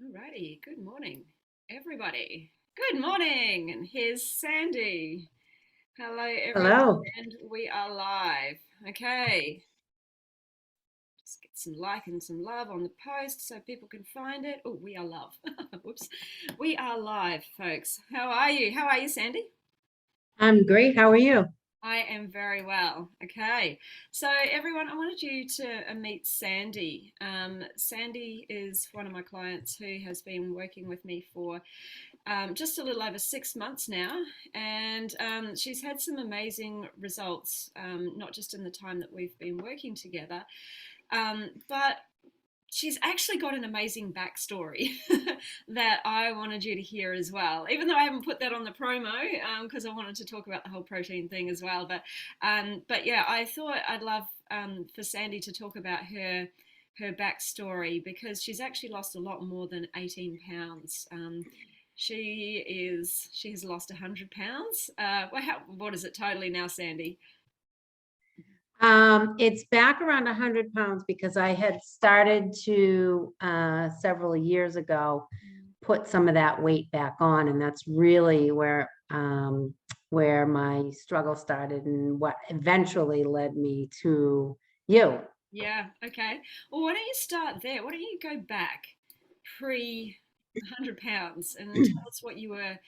Alrighty, good morning, everybody. Good morning, and here's Sandy. Hello, everyone, Hello. and we are live. Okay, just get some like and some love on the post so people can find it. Oh, we are love. Whoops, we are live, folks. How are you? How are you, Sandy? I'm great. How are you? I am very well. Okay. So, everyone, I wanted you to meet Sandy. Sandy is one of my clients who has been working with me for just a little over 6 months now. And she's had some amazing results, not just in the time that we've been working together, but she's actually got an amazing backstory that I wanted you to hear as well. Even though I haven't put that on the promo, because I wanted to talk about the whole protein thing as well. But yeah, I thought I'd love for Sandy to talk about her backstory because she's actually lost a lot more than 18 pounds. She has lost 100 pounds. What is it totally now, Sandy? It's back around 100 pounds because I had started to several years ago put some of that weight back on, and that's really where my struggle started and what eventually led me to you. Yeah, okay. Well, why don't you start there? Why don't you go back pre 100 pounds and tell us what you were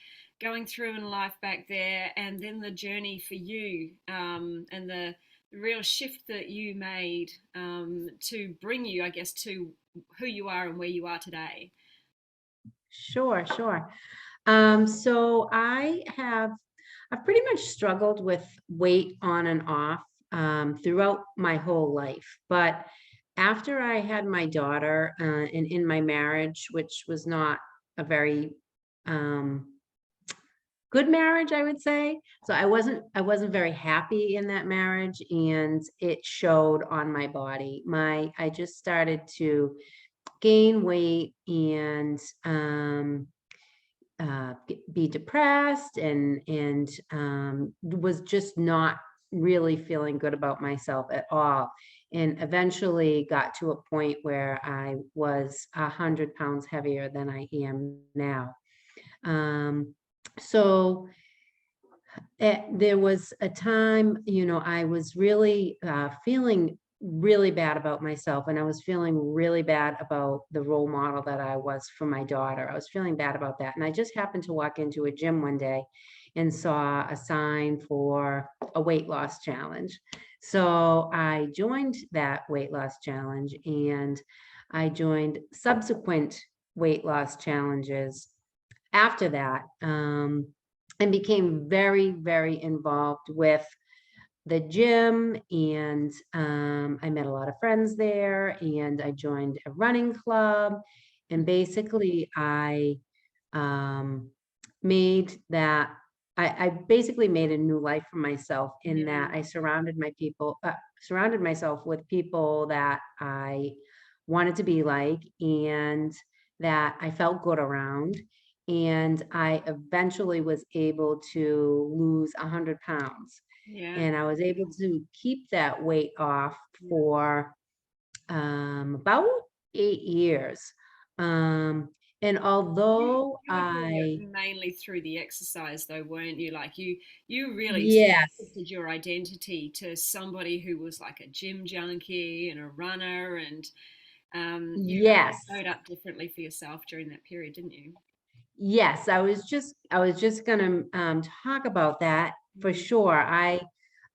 going through in life back there, and then the journey for you, and the real shift that you made to bring you, I guess, to who you are and where you are today. Sure, sure. So I've pretty much struggled with weight on and off throughout my whole life. But after I had my daughter and in my marriage, which was not a very um, good marriage, I would say. So I wasn't very happy in that marriage, and it showed on my body. I just started to gain weight and be depressed and was just not really feeling good about myself at all, and eventually got to a point where I was 100 pounds heavier than I am now. um, so there was a time, I was really feeling really bad about myself, and I was feeling really bad about the role model that I was for my daughter. I was feeling bad about that. And I just happened to walk into a gym one day and saw a sign for a weight loss challenge. So I joined that weight loss challenge, and I joined subsequent weight loss challenges after that, and became very, very involved with the gym. And I met a lot of friends there, and I joined a running club. And basically, um, made that I basically made a new life for myself in that Yeah. I surrounded myself with people that I wanted to be like, and that I felt good around. And I eventually was able to lose 100 pounds, Yeah. and I was able to keep that weight off Yeah. for about 8 years. Um, and although You were doing I, it mainly through the exercise, though, weren't you? Like you really yes, shifted your identity to somebody who was like a gym junkie and a runner, and you really yes, showed up differently for yourself during that period, didn't you? yes, I was just gonna talk about that for Mm. sure.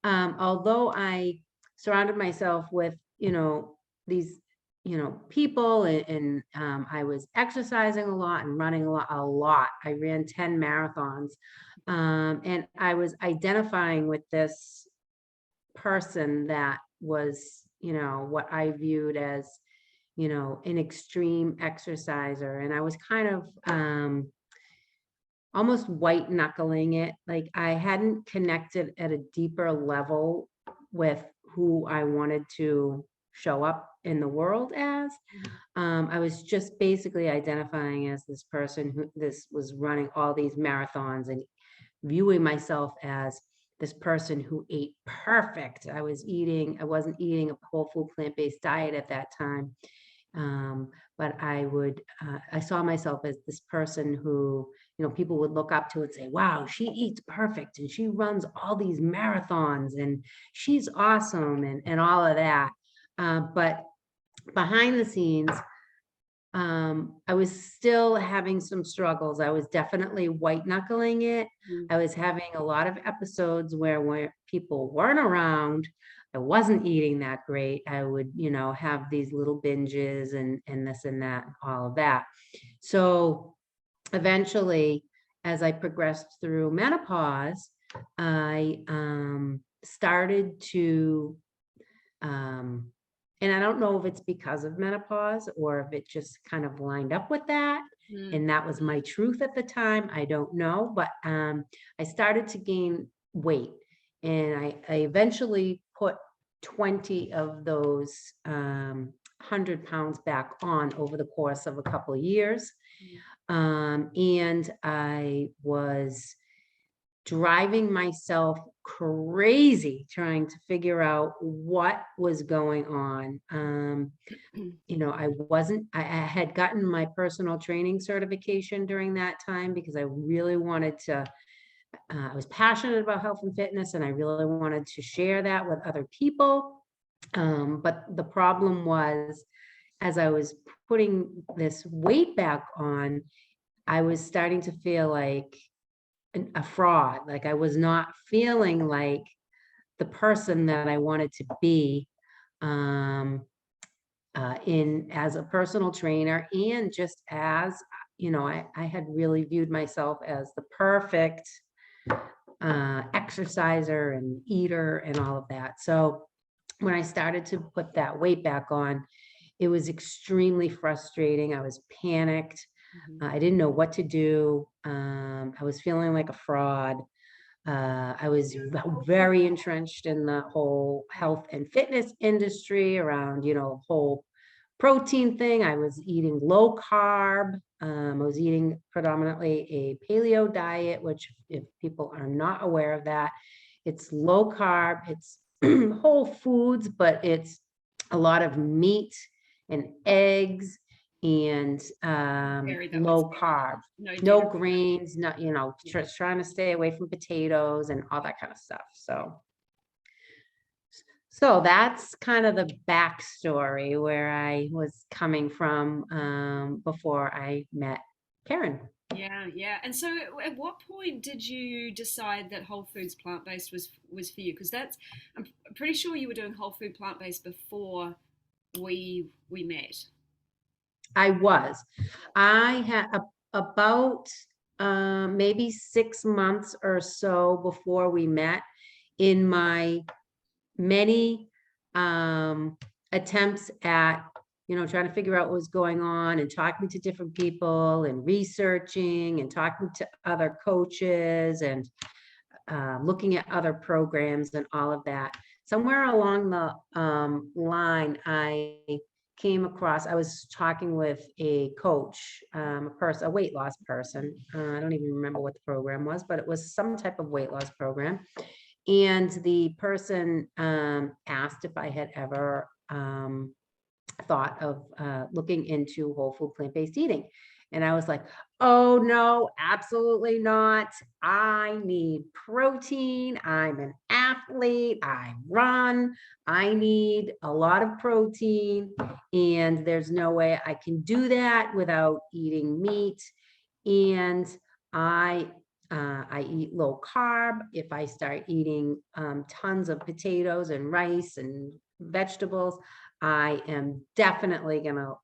Although I surrounded myself with, these, people, and I was exercising a lot and running a lot. I ran 10 marathons. And I was identifying with this person that was, what I viewed as, an extreme exerciser. And I was kind of almost white knuckling it. Like I hadn't connected at a deeper level with who I wanted to show up in the world as. I was just basically identifying as this person who this was running all these marathons and viewing myself as this person who ate perfect. I wasn't eating a whole food plant-based diet at that time. but I saw myself as this person who, people would look up to and say, wow, she eats perfect and she runs all these marathons and she's awesome and all of that. But behind the scenes, I was still having some struggles. I was definitely white knuckling it. Mm. I was having a lot of episodes where people weren't around. I wasn't eating that great. I would, have these little binges and this and that, and all of that. So eventually, as I progressed through menopause, I started to and I don't know if it's because of menopause or if it just kind of lined up with that. Mm. And that was my truth at the time. I don't know, but I started to gain weight, and I eventually put 20 of those 100 pounds back on over the course of a couple of years. And I was driving myself crazy trying to figure out what was going on. I had gotten my personal training certification during that time because I really wanted to, I was passionate about health and fitness, and I really wanted to share that with other people. But the problem was, as I was putting this weight back on, I was starting to feel like a fraud. Like I was not feeling like the person that I wanted to be um, in as a personal trainer, and just as I had really viewed myself as the perfect exerciser and eater and all of that. So when I started to put that weight back on, it was extremely frustrating. I was panicked. I didn't know what to do. I was feeling like a fraud. I was very entrenched in the whole health and fitness industry around, whole protein thing. I was eating low carb. I was eating predominantly a paleo diet, which, if people are not aware of that, it's low carb, it's whole foods, but it's a lot of meat and eggs and Very that makes low sense. carb, No no dairy. grains, not, trying to stay away from potatoes and all that kind of stuff. So that's kind of the backstory where I was coming from before I met Karen. Yeah, yeah. And so, at what point did you decide that whole foods plant based was for you? Because that's I'm pretty sure you were doing whole food plant based before we met. I was. I had about maybe 6 months or so before we met, in my many attempts at, trying to figure out what was going on and talking to different people and researching and talking to other coaches and looking at other programs and all of that. Somewhere along the line, I was talking with a coach, a weight loss person. I don't even remember what the program was, but it was some type of weight loss program. And the person asked if I had ever thought of looking into whole food plant-based eating. And I was like, oh no, absolutely not. I need protein. I'm an athlete. I run. I need a lot of protein. And there's no way I can do that without eating meat. And I I eat low carb. If I start eating tons of potatoes and rice and vegetables, I am definitely gonna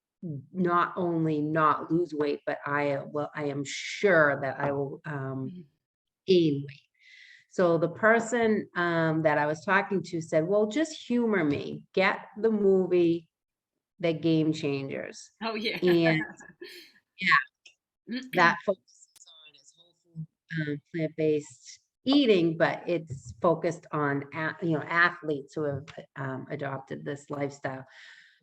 not only not lose weight, but I am sure that I will gain weight. So the person that I was talking to said, well, just humor me. Get the movie, The Game Changers. Oh yeah. And that focuses on is whole food plant-based eating, but it's focused on athletes who have adopted this lifestyle.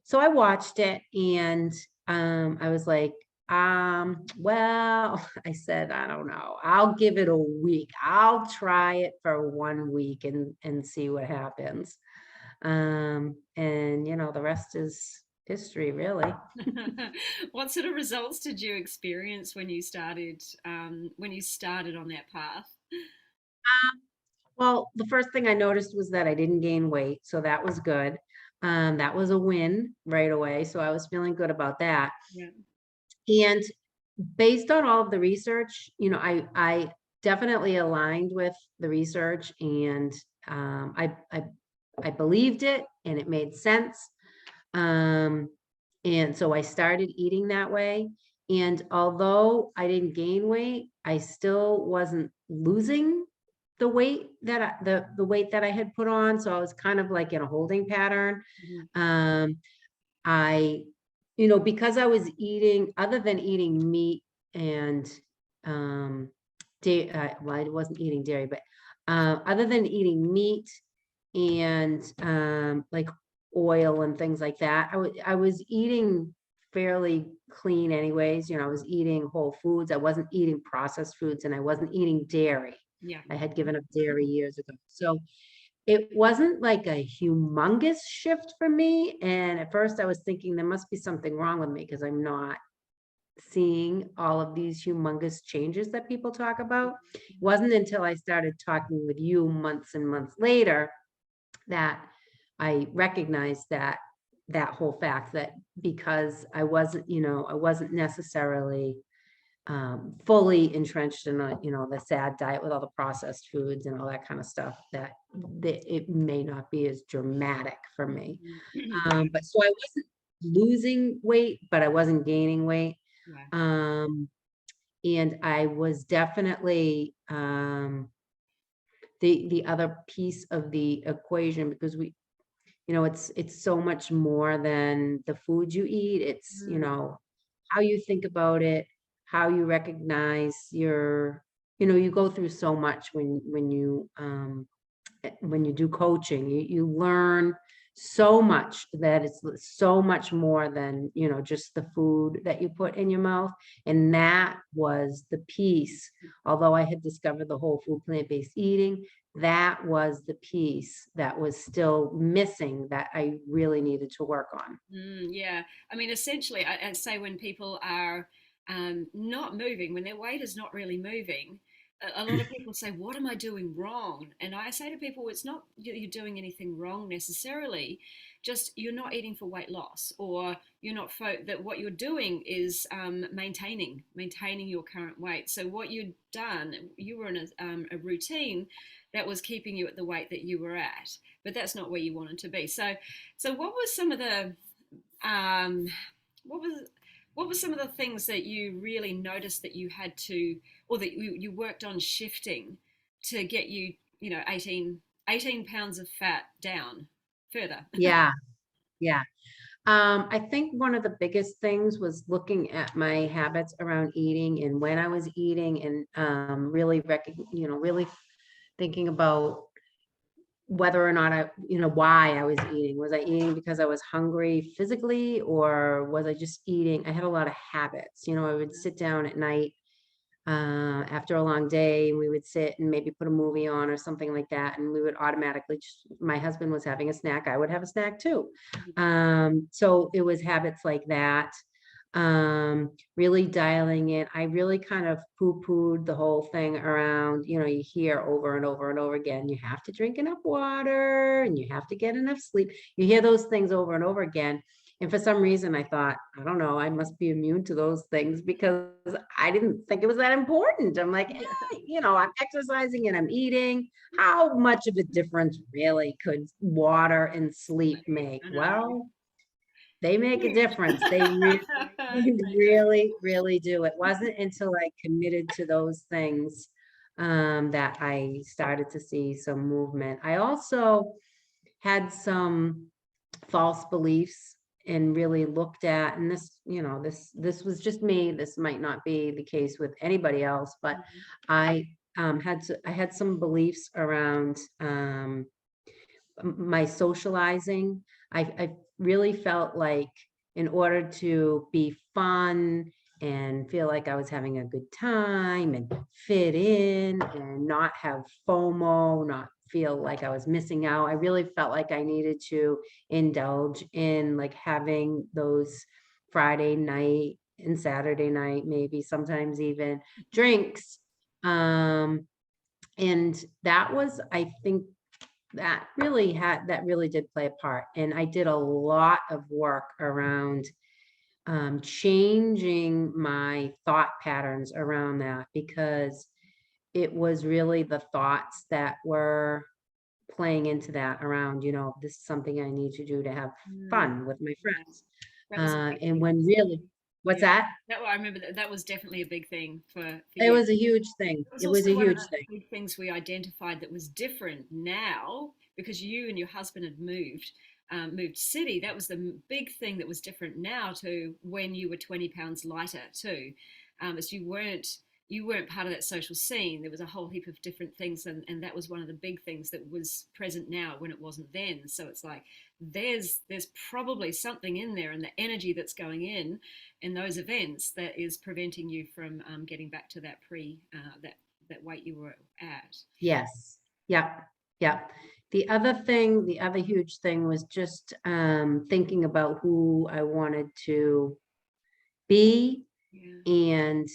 So I watched it, and I was like, well, I said, I don't know. I'll give it a week. I'll try it for 1 week and see what happens. And the rest is history, really. What sort of results did you experience when you started on that path? Well, the first thing I noticed was that I didn't gain weight, so that was good. That was a win right away, so I was feeling good about that. Yeah. And based on all of the research, I definitely aligned with the research, and I believed it, and it made sense. Um, and so I started eating that way. And although I didn't gain weight, I still wasn't losing the weight that the weight that I had put on. So I was kind of like in a holding pattern. Mhm. Um, I, because I was eating, other than eating meat and well, I wasn't eating dairy, but other than eating meat and like oil and things like that, I was eating fairly clean anyways. I was eating whole foods. I wasn't eating processed foods, and I wasn't eating dairy. Yeah. I had given up dairy years ago. So it wasn't like a humongous shift for me. And at first I was thinking there must be something wrong with me because I'm not seeing all of these humongous changes that people talk about. It wasn't until I started talking with you months and months later that I recognized that whole fact, that because I wasn't necessarily fully entrenched in the sad diet with all the processed foods and all that kind of stuff, that it may not be as dramatic for me. But so I wasn't losing weight, but I wasn't gaining weight. Yeah. Um, and I was definitely the other piece of the equation, because it's so much more than the food you eat. It's, Mm. how you think about it, how you recognize you go through so much when you do coaching. You learn so much, that it's so much more than, just the food that you put in your mouth. And that was the piece. Although I had discovered the whole food plant-based eating, that was the piece that was still missing, that I really needed to work on. Yeah. I mean, essentially, I'd say when people are not moving, when their weight is not really moving, a lot of people say, "What am I doing wrong?" And I say to people, it's not you're doing anything wrong necessarily, just you're not eating for weight loss, or you're not that what you're doing is maintaining your current weight. So what you've done, you were in a routine that was keeping you at the weight that you were at, but that's not where you wanted to be. So what was some of the um, what was what were some of the things that you really noticed that you had to, or that you worked on shifting to get you, 18 pounds of fat down further? Yeah, yeah. I think one of the biggest things was looking at my habits around eating and when I was eating, and really thinking about whether or not why I was eating. Was I eating because I was hungry physically, or was I just eating? I had a lot of habits. I would sit down at night after a long day, and we would sit and maybe put a movie on or something like that, and we would automatically my husband was having a snack, I would have a snack too. So it was habits like that. Really dialing in. I really kind of poo-pooed the whole thing around, you hear over and over and over again, you have to drink enough water and you have to get enough sleep. You hear those things over and over again. And for some reason, I thought, I don't know, I must be immune to those things, because I didn't think it was that important. I'm like, I'm exercising and I'm eating. How much of a difference really could water and sleep make? I know. Well, they make a Huge. difference. They really, They do. really, really do. It wasn't until I committed to those things that I started to see some movement. I also had some false beliefs, and really looked at, and this was just me. This might not be the case with anybody else, but I I had some beliefs around my socializing. I really felt like in order to be fun and feel like I was having a good time and fit in and not have FOMO, not feel like I was missing out. I really felt like I needed to indulge in like having those Friday night and Saturday night, maybe sometimes even drinks. Um, and that was, I think that really did play a part. And I did a lot of work around changing my thought patterns around that, because it was really the thoughts that were playing into that around, this is something I need to do to have Mm, fun with my yeah, friends. that was a big And thing. when really, what's Yeah, that? I remember that was definitely a big thing for It you. was a huge thing. It was It was also a one of huge the thing. big things we identified that was different now because you and your husband had moved city. That was the big thing that was different now to when you were 20 pounds lighter too, as you weren't part of that social scene. There was a whole heap of different things, and that was one of the big things that was present now when it wasn't then. So it's like there's probably something in there, and the energy that's going in those events that is preventing you from getting back to that that weight you were at. Yes. Yep. Yep. The other huge thing was just thinking about who I wanted to be, Yeah. and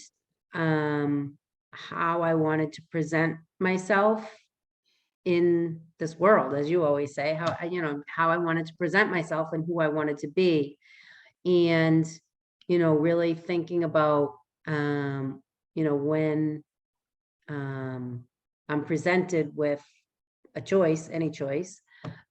how I wanted to present myself in this world, as you always say, how I wanted to present myself and who I wanted to be. And, really thinking about, when I'm presented with a choice, any choice,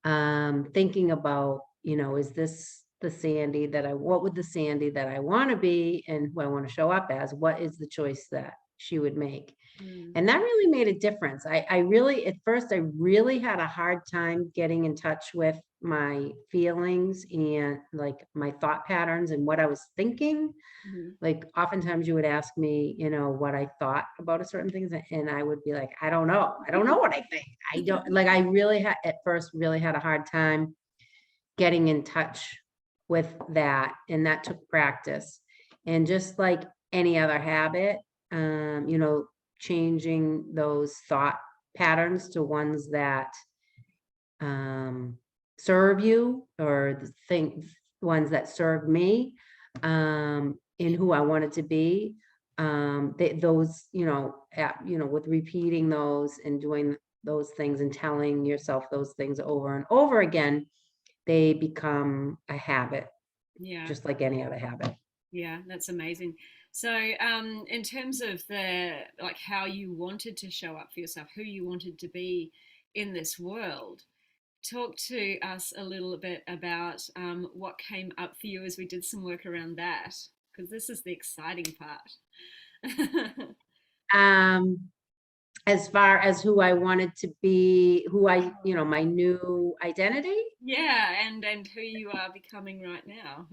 thinking about, is this the Sandy what would the Sandy that I want to be and who I want to show up as, what is the choice that she would make? Mm. And that really made a difference. I really, at first, I really had a hard time getting in touch with my feelings and like my thought patterns and what I was thinking. Mhm. Like oftentimes you would ask me, what I thought about a certain things, and I would be like, I don't know. I don't know what I think. I don't like, I really had at first really had a hard time getting in touch with that. And that took practice. And just like any other habit, changing those thought patterns to ones that um, serve you, or the ones that serve me, in who I wanted to be. Those, with repeating those and doing those things and telling yourself those things over and over again, they become a habit, Yeah, just like any other habit. yeah, that's amazing. So, in terms of the like how you wanted to show up for yourself, who you wanted to be in this world, talk to us a little bit about what came up for you as we did some work around that, because this is the exciting part. Um, as far as who I wanted to be, my new identity. Yeah, and who you are becoming right now.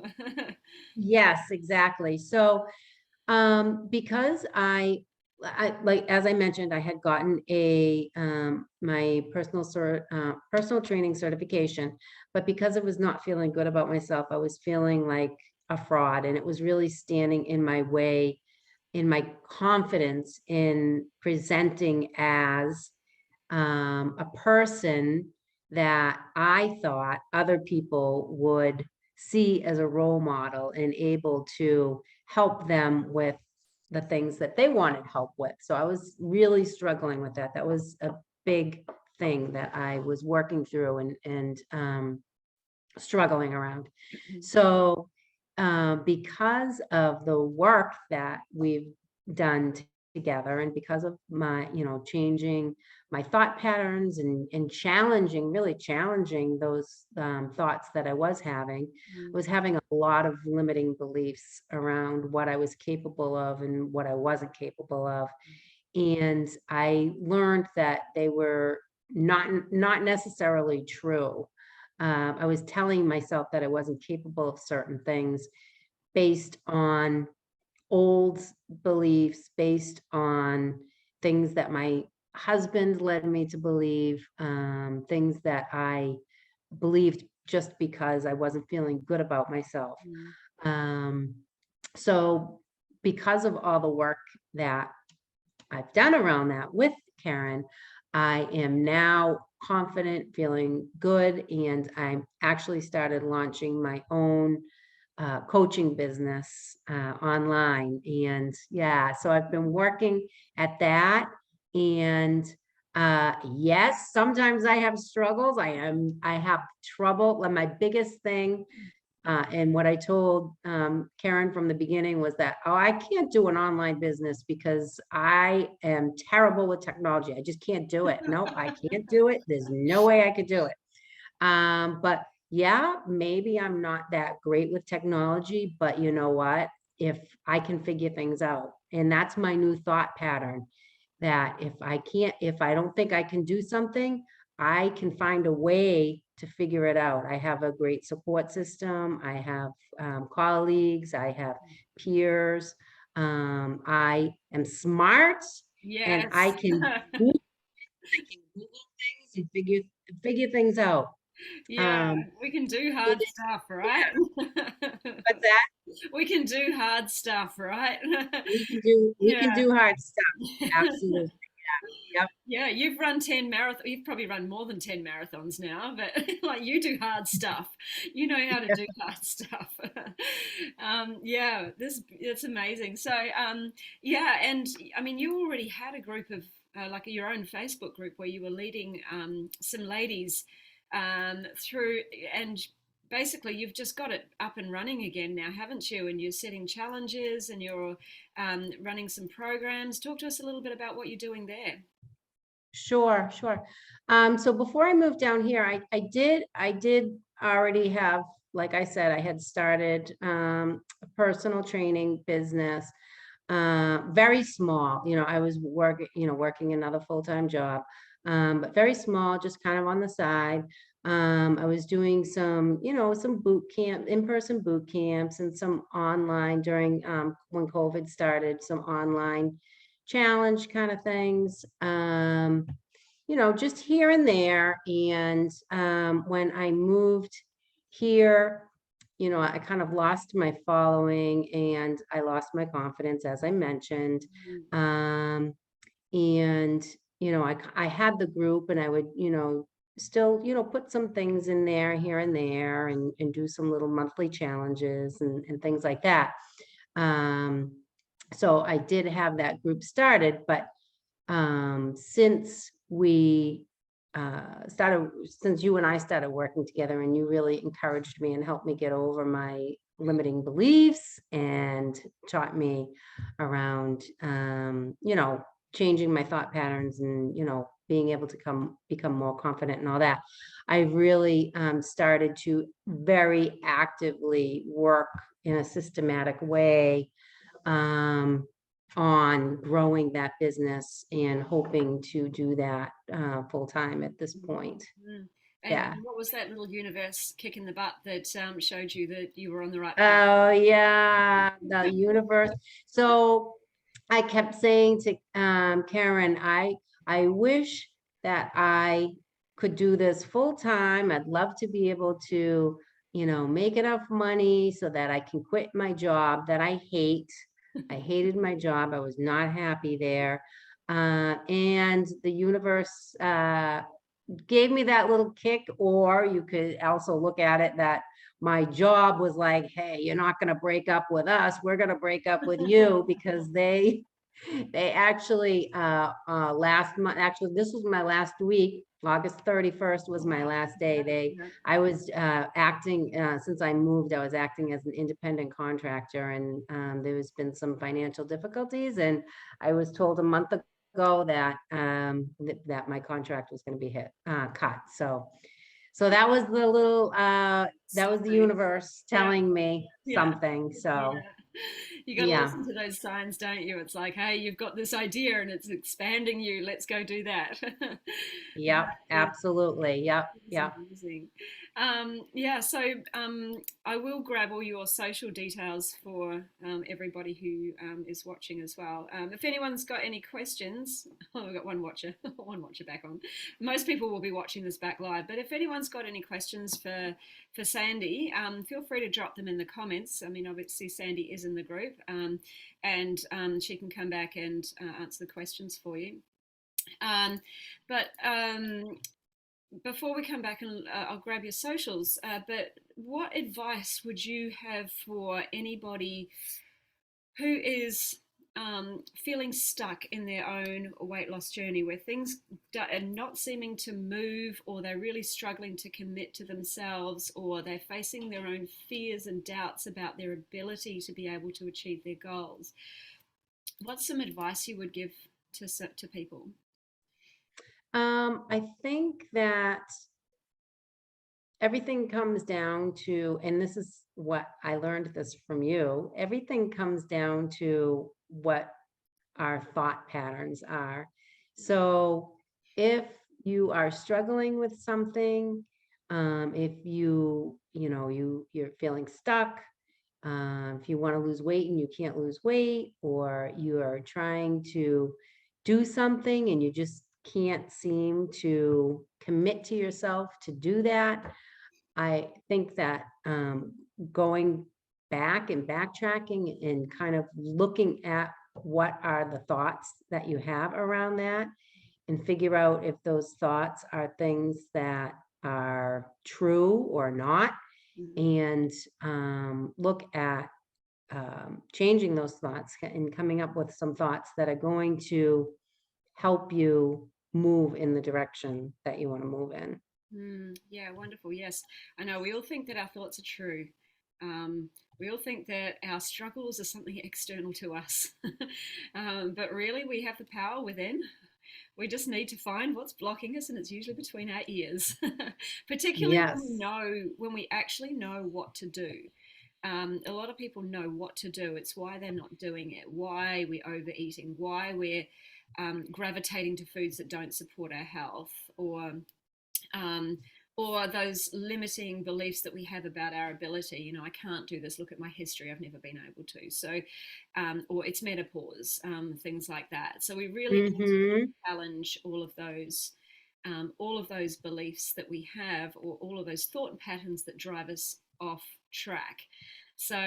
Yes, exactly. So, because like, as I mentioned, I had gotten my personal training certification, but because I was not feeling good about myself, I was feeling like a fraud, and it was really standing in my way in my confidence in presenting as a person that I thought other people would see as a role model and able to help them with the things that they wanted help with. So I was really struggling with that. That was a big thing that I was working through and struggling around. So, because of the work that we've done together, and because of my, changing my thought patterns and really challenging those thoughts that I was having a lot of limiting beliefs around what I was capable of and what I wasn't capable of. And I learned that they were not necessarily true. I was telling myself that I wasn't capable of certain things based on old beliefs, based on things that my husband led me to believe, things that I believed just because I wasn't feeling good about myself. Mm. Um, so because of all the work that I've done around that with Karen, I am now confident, feeling good, and I actually started launching my own coaching business online. And yeah, so I've been working at that. And yes, sometimes I have struggles. I have trouble. My biggest thing, and what I told Karen from the beginning was that, oh, I can't do an online business because I am terrible with technology. I just can't do it. No, I can't do it. There's no way I could do it. But yeah, maybe I'm not that great with technology, but you know what? If I can figure things out, and that's my new thought pattern, that if I don't think I can do something, I can find a way to figure it out. I have a great support system. I have colleagues. I have peers. I am smart, and Yes. I can Google things and figure things out. Yeah, Um, we can do so hard that, stuff, right? yeah, but that We can do hard stuff, right? we can Yeah. do hard stuff. Absolutely. Yep. Yeah, you've run 10 marathons. You've probably run more than 10 marathons now, but like you do hard stuff. You know how to do hard stuff. Yeah, this it's amazing. So, yeah, and I mean, you already had a group of like your own Facebook group where you were leading some ladies through, and basically you've just got it up and running again now, haven't you? And you're setting challenges and you're running some programs. Talk to us a little bit about what you're doing there. Sure, sure. So before I moved down here, I did already have, like I said, I had started a personal training business, very small. I was working another full-time job, but very small, just kind of on the side. I was doing some boot camp, in-person boot camps, and some online during when COVID started, some online challenge kind of things, just here and there. And when I moved here, I kind of lost my following and I lost my confidence, as I mentioned. And, I had the group, and I would, still, put some things in there here and there, and do some little monthly challenges and things like that. Um, so I did have that group started, but since since you and I started working together, and you really encouraged me and helped me get over my limiting beliefs and taught me around, changing my thought patterns, and, being able to become more confident and all that, I really started to very actively work in a systematic way on growing that business, and hoping to do that full time at this point. Mm. And Yeah. what was that little universe kick in the butt that showed you that you were on the right path? Oh yeah, the universe. So I kept saying to Karen, I wish that I could do this full time. I'd love to be able to, make enough money so that I can quit my job that I hate. I hated my job. I was not happy there. And the universe gave me that little kick. Or you could also look at it that my job was like, hey, you're not going to break up with us. We're going to break up with you, because they actually last month, actually this was my last week, August 31st was my last day. Yeah. I was acting, since I moved, I was acting as an independent contractor, and there's been some financial difficulties, and I was told a month ago that that my contract was going to be cut. So that was the little that was the Sign. universe Yeah. telling me Yeah. something. So Yeah. You got to yeah. listen to those signs, don't you? It's like, hey, you've got this idea and it's expanding you. Let's go do that. Yep, That absolutely. Yep, is yep. amazing. Yeah, so I will grab all your social details for everybody who is watching as well. If anyone's got any questions, oh, we've got one watcher, one watcher back on. Most people will be watching this back live, but if anyone's got any questions for Sandy, feel free to drop them in the comments. I mean, obviously Sandy is in the group. group, and she can come back and answer the questions for you. But before we come back, and I'll grab your socials, but what advice would you have for anybody who is feeling stuck in their own weight loss journey, where things are not seeming to move, or they're really struggling to commit to themselves, or they're facing their own fears and doubts about their ability to be able to achieve their goals? What's some advice you would give to people? I think that everything comes down to, and this is what I learned this from you, everything comes down to what our thought patterns are. So if you are struggling with something, if you're feeling stuck, if you want to lose weight and you can't lose weight, or you are trying to do something and you just can't seem to commit to yourself to do that, I think that going back and backtracking and kind of looking at what are the thoughts that you have around that, and figure out if those thoughts are things that are true or not, and look at changing those thoughts and coming up with some thoughts that are going to help you move in the direction that you want to move in. Yeah, wonderful. Yes, I know we all think that our thoughts are true. Um, we all think that our struggles are something external to us, but really we have the power within. We just need to find what's blocking us, and it's usually between our ears, particularly Yes. when we actually know what to do. A lot of people know what to do. It's why they're not doing it, why we're overeating, why we're gravitating to foods that don't support our health, um, or those limiting beliefs that we have about our ability. You know, I can't do this. Look at my history. I've never been able to. So, or it's menopause, things like that. So we really need to Mm-hmm. challenge all of those beliefs that we have, or all of those thought patterns that drive us off track. So,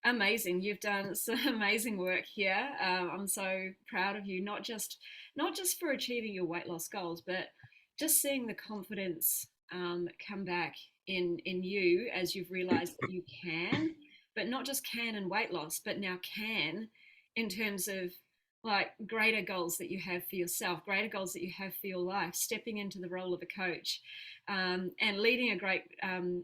amazing! You've done some amazing work here. I'm so proud of you. Not just for achieving your weight loss goals, but just seeing the confidence come back in you as you've realized that you can, but not just can in weight loss, but now can in terms of like greater goals that you have for yourself, greater goals that you have for your life, stepping into the role of a coach, and leading a great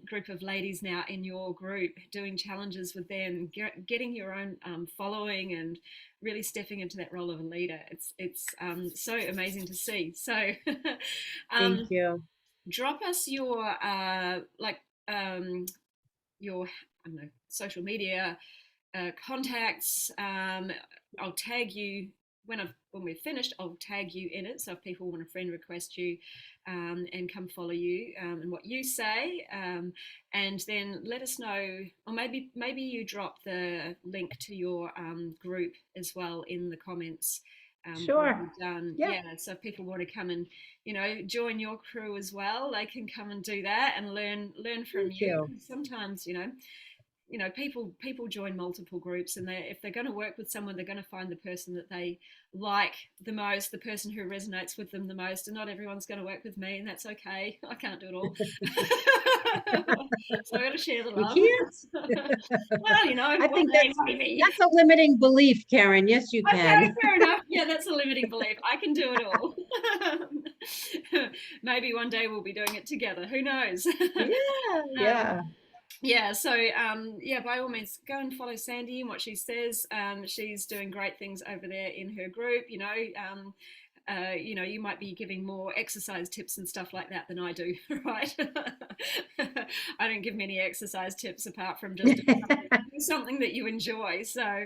group of ladies now in your group, doing challenges with them, getting your own following, and really stepping into that role of a leader. It's so amazing to see. So, Thank um, you. drop us your your I don't know, social media contacts. I'll tag you when we're finished. I'll tag you in it. So if people want to friend request you and come follow you and what you say, and then let us know, or maybe you drop the link to your group as well in the comments. When Sure. we're done, Yeah. yeah. So if people want to come and join your crew as well, they can come and do that and learn from Thank you. you. Sometimes people join multiple groups, and if they're going to work with someone, they're going to find the person that they like the most, the person who resonates with them the most. And not everyone's going to work with me, and that's okay. I can't do it all. So I got to share the You love. can't. Well, I one think day maybe. that's a limiting belief, Karen. Yes, you Okay, can. fair enough. Yeah, that's a limiting belief. I can do it all. Maybe one day we'll be doing it together. Who knows? Yeah, um, yeah. yeah, so yeah, by all means, go and follow Sandy and what she says. She's doing great things over there in her group. You might be giving more exercise tips and stuff like that than I do, right? I don't give many exercise tips apart from just do something that you enjoy. So,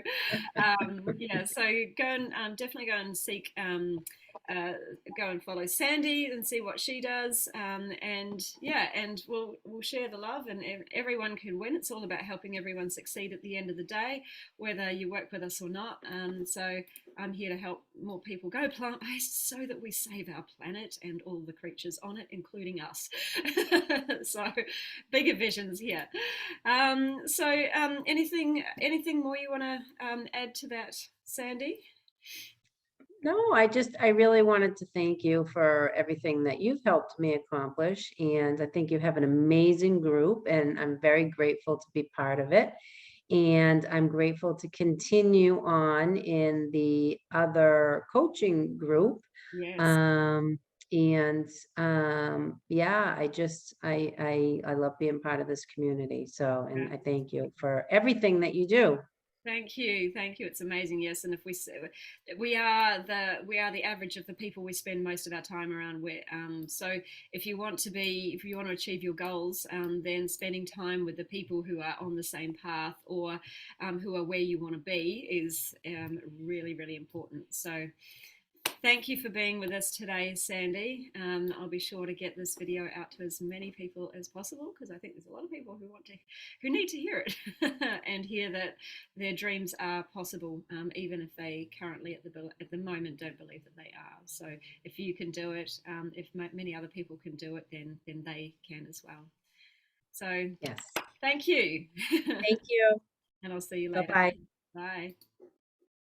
yeah, so go and definitely go and seek go and follow Sandy and see what she does. And yeah, and we'll share the love, and everyone can win. It's all about helping everyone succeed at the end of the day, whether you work with us or not. So I'm here to help more people go plant-based so that we save our planet and all the creatures on it, including us. So bigger visions here. Anything more you want to add to that, Sandy? No, I really wanted to thank you for everything that you've helped me accomplish. And I think you have an amazing group, and I'm very grateful to be part of it. And I'm grateful to continue on in the other coaching group. Yes. Um, and yeah, I love being part of this community. So, and I thank you for everything that you do. Thank you, thank you. It's amazing, yes. And if we are the average of the people we spend most of our time around with. So if you want to achieve your goals, then spending time with the people who are on the same path, or who are where you want to be, is really really important. So thank you for being with us today, Sandy. I'll be sure to get this video out to as many people as possible, because I think there's a lot of people who need to hear it and hear that their dreams are possible, even if they currently at the moment don't believe that they are. So if you can do it, if many other people can do it, then they can as well. So Yes. thank you, Thank you. and I'll see you later. Bye-bye. Bye.